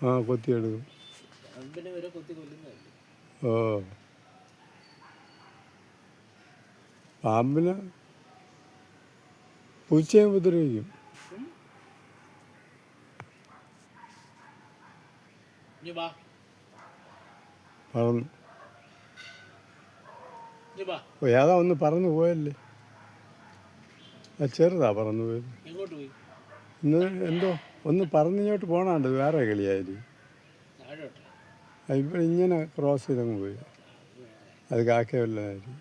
ആ കൊത്തിയെടുക്കും. പാമ്പിനെ വരെ കൊത്തി കൊല്ലുന്നതല്ലേ. ഓ പാമ്പിന് പൂച്ചയും ഉപദ്രവിക്കും. പറന്നു ഏതാ ഒന്ന് പറന്നു പോയല്ലേ. ചെറുതാ പറന്നു പോയത്. ഇന്ന് എന്തോ ഒന്ന് പറന്നിങ്ങോട്ട് പോകണുണ്ട്, വേറെ കിളിയായിരിക്കും. ഇപ്പം ഇങ്ങനെ ക്രോസ് ചെയ്തങ്ങ് പോയി. അത് കാക്കയല്ലായിരിക്കും.